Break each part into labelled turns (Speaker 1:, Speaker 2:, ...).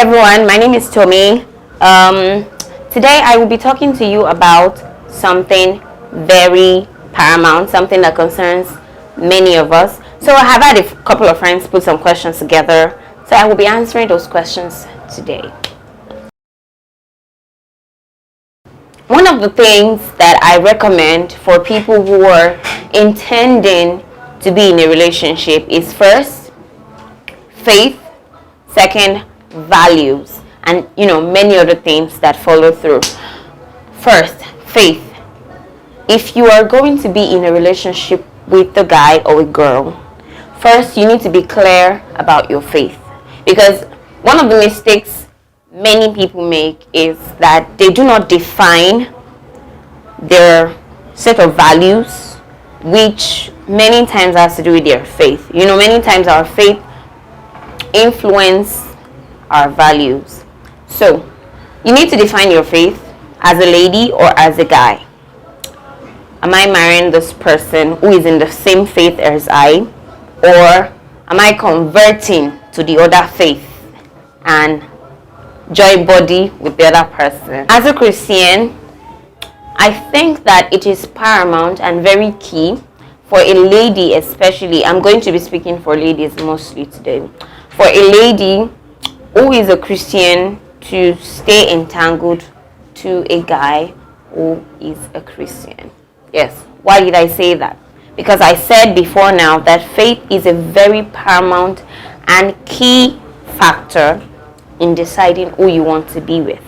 Speaker 1: everyone, my name is Tomi. Today I will be talking to you about something very paramount, something that concerns many of us. So I have had a couple of friends put some questions together, so I will be answering those questions today. One of the things that I recommend for people who are intending to be in a relationship is first, faith, second, values, and many other things that follow through. First, faith. If you are going to be in a relationship with a guy or a girl, first you need to be clear about your faith, because one of the mistakes many people make is that they do not define their set of values, which many times has to do with their faith. Many times our faith influence our values. So you need to define your faith as a lady or as a guy. Am I marrying this person who is in the same faith as I, or am I converting to the other faith and join body with the other person? As a Christian, I think that it is paramount and very key for a lady, especially. I'm going to be speaking for ladies mostly today. For a lady who is a Christian to stay entangled to a guy who is a Christian. Yes, why did I say that? Because I said before now that faith is a very paramount and key factor in deciding who you want to be with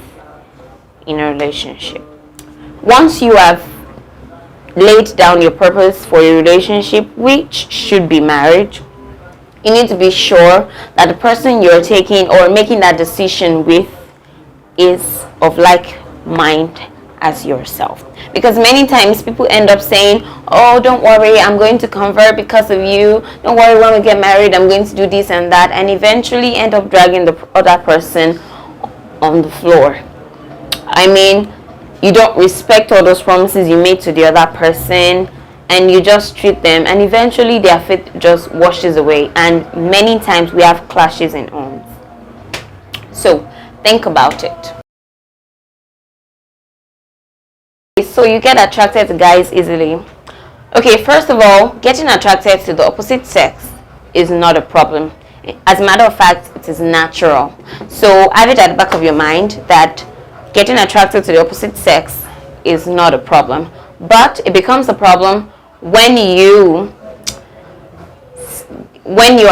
Speaker 1: in a relationship. Once you have laid down your purpose for a relationship, which should be marriage, you need to be sure that the person you're taking or making that decision with is of like mind as yourself. Because many times people end up saying, oh, don't worry, I'm going to convert because of you. Don't worry, when we get married, I'm going to do this and that. And eventually end up dragging the other person on the floor. I mean, you don't respect all those promises you made to the other person, and you just treat them, and eventually their faith just washes away, and many times we have clashes in homes. So think about it. So you get attracted to guys easily. Okay, first of all, getting attracted to the opposite sex is not a problem. As a matter of fact, it is natural. So have it at the back of your mind that getting attracted to the opposite sex is not a problem. But it becomes a problem when your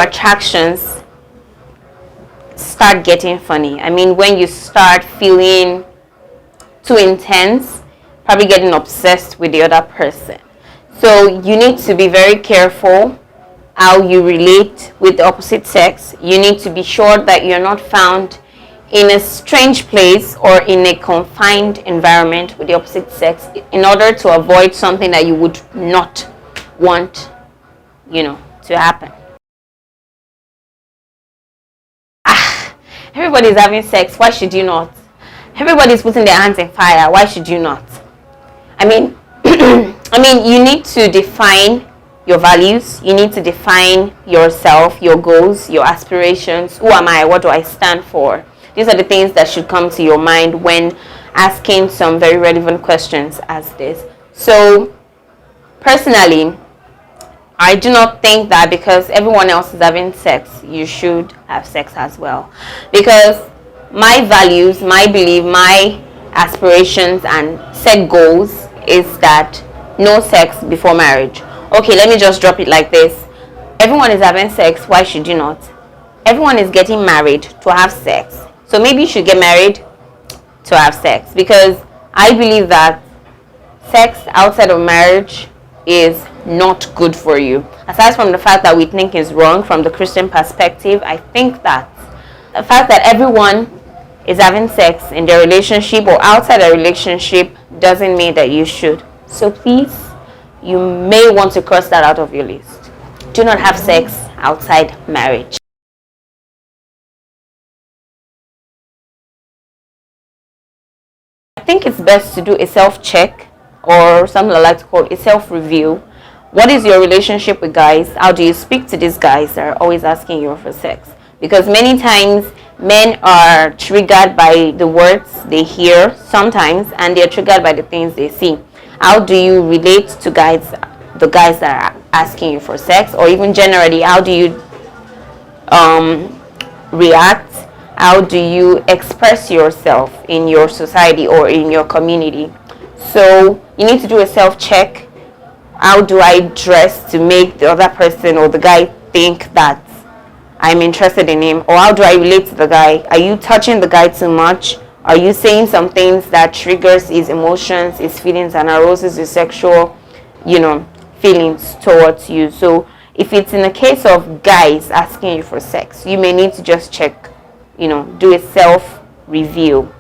Speaker 1: attractions start getting funny. I mean, when you start feeling too intense, probably getting obsessed with the other person. So you need to be very careful how you relate with the opposite sex. You need to be sure that you're not found in a strange place or in a confined environment with the opposite sex, in order to avoid something that you would not want to happen. Everybody's having sex, why should you not? Everybody's putting their hands in fire, why should you not? I mean you need to define your values. You need to define yourself, your goals, your aspirations. Who am I? What do I stand for? These are the things that should come to your mind when asking some very relevant questions as this. So, personally, I do not think that because everyone else is having sex, you should have sex as well. Because my values, my belief, my aspirations and set goals is that no sex before marriage. Okay, let me just drop it like this. Everyone is having sex, why should you not? Everyone is getting married to have sex. So maybe you should get married to have sex, because I believe that sex outside of marriage is not good for you. Aside from the fact that we think is wrong from the Christian perspective, I think that the fact that everyone is having sex in their relationship or outside a relationship doesn't mean that you should. So please, you may want to cross that out of your list. Do not have sex outside marriage. I think it's best to do a self-check, or something I like to call a self-review. What is your relationship with guys? How do you speak to these guys that are always asking you for sex? Because many times Men are triggered by the words they hear sometimes, and they're triggered by the things they see. How do you relate to the guys that are asking you for sex, or even generally, how do you react? How do you express yourself in your society or in your community? So you need to do a self-check. How do I dress to make the other person or the guy think that I'm interested in him? Or how do I relate to the guy? Are you touching the guy too much? Are you saying some things that triggers his emotions, his feelings, and arouses his sexual, feelings towards you? So if it's in the case of guys asking you for sex, you may need to just check, do a self-review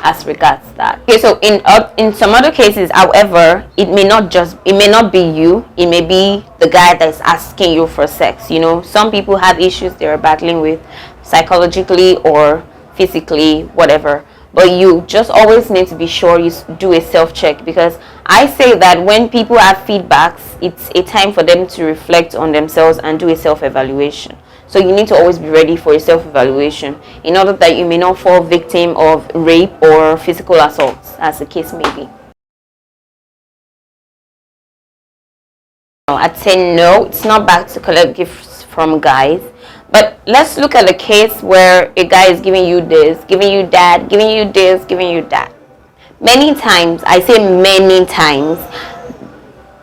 Speaker 1: as regards that. Okay, so in some other cases, however, it may not be you, it may be the guy that's asking you for sex. Some people have issues they're battling with psychologically or physically, whatever, but you just always need to be sure you do a self-check, because I say that when people have feedbacks, it's a time for them to reflect on themselves and do a self-evaluation. So you need to always be ready for a self-evaluation in order that you may not fall victim of rape or physical assault, as the case may be. I'd say no, it's not bad to collect gifts from guys. But let's look at the case where a guy is giving you this, giving you that, giving you this, giving you that. Many times, I say many times,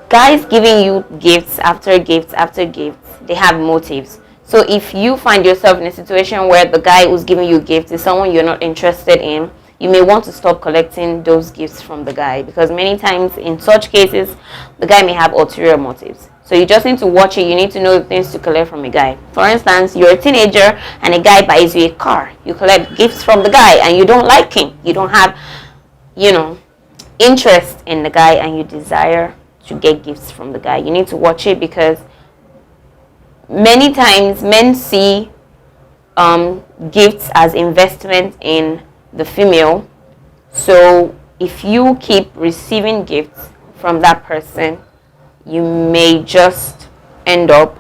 Speaker 1: guys giving you gifts after gifts after gifts, they have motives. So if you find yourself in a situation where the guy who's giving you gifts is someone you're not interested in, you may want to stop collecting those gifts from the guy, because many times in such cases, the guy may have ulterior motives. So you just need to watch it. You need to know the things to collect from a guy. For instance, you're a teenager and a guy buys you a car. You collect gifts from the guy and you don't like him. You don't have, interest in the guy, and you desire to get gifts from the guy. You need to watch it, because many times men see gifts as investment in the female. So if you keep receiving gifts from that person, you may just end up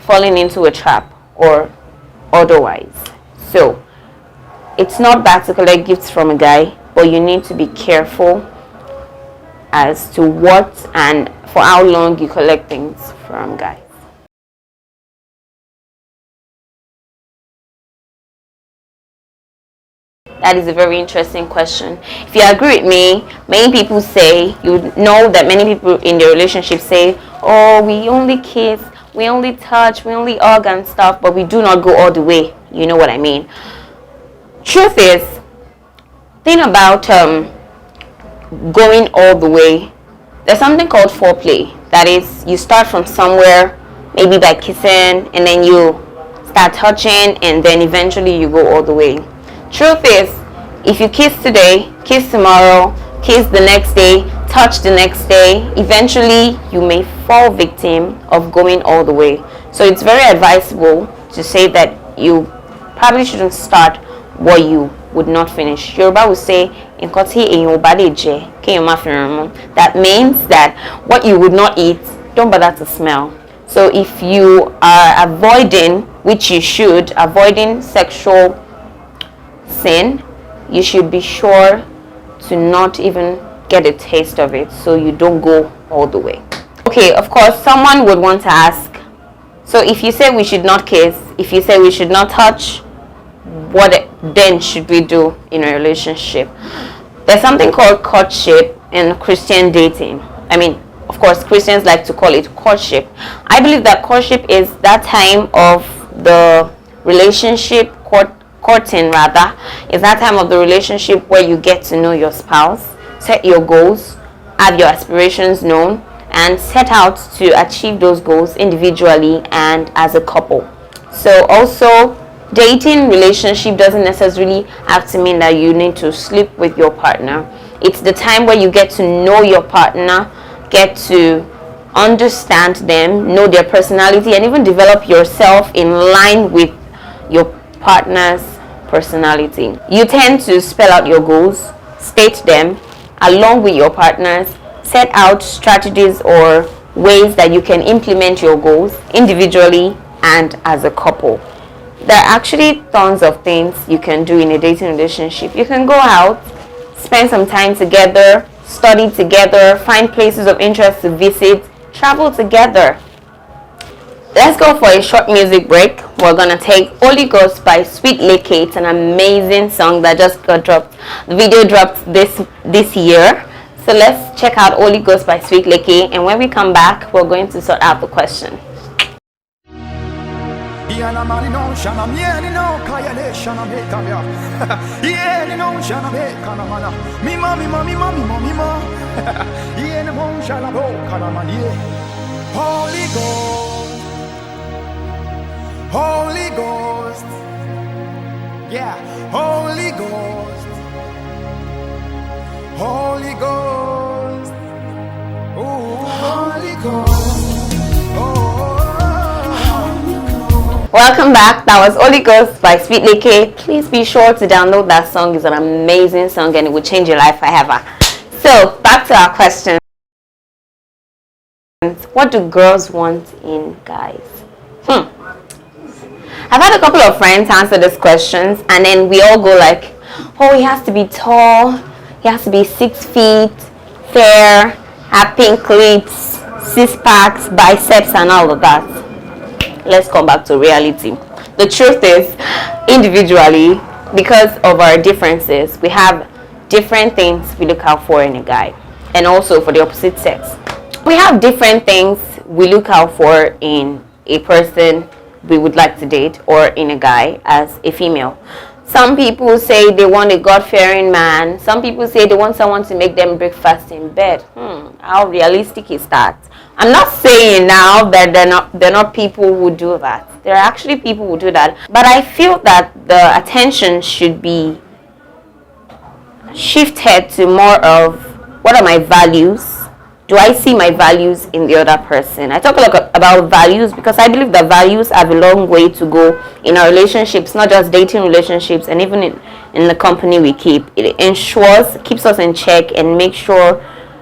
Speaker 1: falling into a trap or otherwise. So it's not bad to collect gifts from a guy, but you need to be careful as to what and for how long you collect things from guys. That is a very interesting question. If you agree with me, many people say, that many people in their relationship say, oh, we only kiss, we only touch, we only hug and stuff, but we do not go all the way. You know what I mean? Truth is, think about going all the way. There's something called foreplay. That is, you start from somewhere, maybe by kissing, and then you start touching, and then eventually you go all the way. Truth is, if you kiss today, kiss tomorrow, kiss the next day, touch the next day, eventually you may fall victim of going all the way. So it's very advisable to say that you probably shouldn't start what you would not finish. Yoruba will say, that means that what you would not eat, don't bother to smell. So if you are avoiding, which you should, avoiding sexual sin, you should be sure to not even get a taste of it, so you don't go all the way. Okay, of course, someone would want to ask, so if you say we should not kiss, if you say we should not touch, what then should we do in a relationship? There's something called courtship in Christian dating. I mean, of course, Christians like to call it courtship. I believe that courtship is that time of the relationship, courting rather, is that time of the relationship where you get to know your spouse, set your goals, have your aspirations known, and set out to achieve those goals individually and as a couple. So also, dating relationship doesn't necessarily have to mean that you need to sleep with your partner. It's the time where you get to know your partner, get to understand them, know their personality, and even develop yourself in line with your partner's personality. You tend to spell out your goals, state them along with your partners, set out strategies or ways that you can implement your goals individually and as a couple. There are actually tons of things you can do in a dating relationship. You can go out, spend some time together, study together, find places of interest to visit, travel together. Let's go for a short music break. We're gonna take Holy Ghost by Sweet Lake. It's an amazing song that just got dropped. The video dropped this year. So let's check out Holy Ghost by Sweet Lake, and when we come back, we're going to sort out the question.
Speaker 2: Holy Ghost, Holy Ghost, yeah, Holy Ghost, Holy Ghost, oh, Holy Ghost, oh.
Speaker 1: Welcome back. That was Holy Ghost by Sweet Lake. Please be sure to download that song. It's an amazing song and it will change your life forever. So back to our question. What do girls want in guys? I've had a couple of friends answer these questions, and then we all go like, oh, he has to be tall, he has to be 6 feet, fair, have pink lips, 6-packs, biceps, and all of that. Let's come back to reality. The truth is, individually, because of our differences, we have different things we look out for in a guy, and also for the opposite sex. We have different things we look out for in a person we would like to date, or in a guy as a female. Some people say they want a God-fearing man. Some people say they want someone to make them breakfast in bed. How realistic is that? I'm not saying now that they're not people who do that. There are actually people who do that. But I feel that the attention should be shifted to more of, what are my values? Do I see my values in the other person? I talk a lot about values because I believe that values have a long way to go in our relationships, not just dating relationships, and even in the company we keep. It keeps us in check, and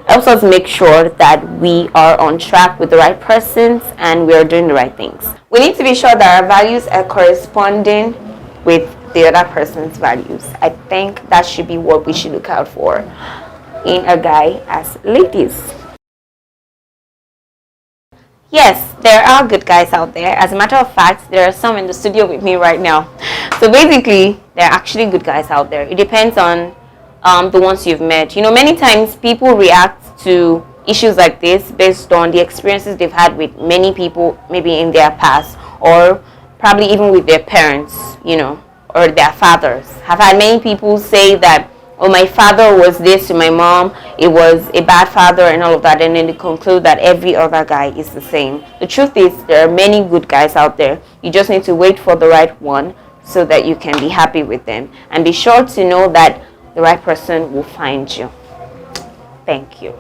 Speaker 1: helps us make sure that we are on track with the right persons and we are doing the right things. We need to be sure that our values are corresponding with the other person's values. I think that should be what we should look out for in a guy as ladies. Yes, there are good guys out there. As a matter of fact, there are some in the studio with me right now. So basically, there are actually good guys out there. It depends on the ones you've met. You know, many times people react to issues like this based on the experiences they've had with many people, maybe in their past, or probably even with their parents, you know, or their fathers. I've had many people say that, oh, my father was this to my mom, it was a bad father and all of that, and then they conclude that every other guy is the same. The truth is, there are many good guys out there. You just need to wait for the right one so that you can be happy with them. And be sure to know that the right person will find you. Thank you.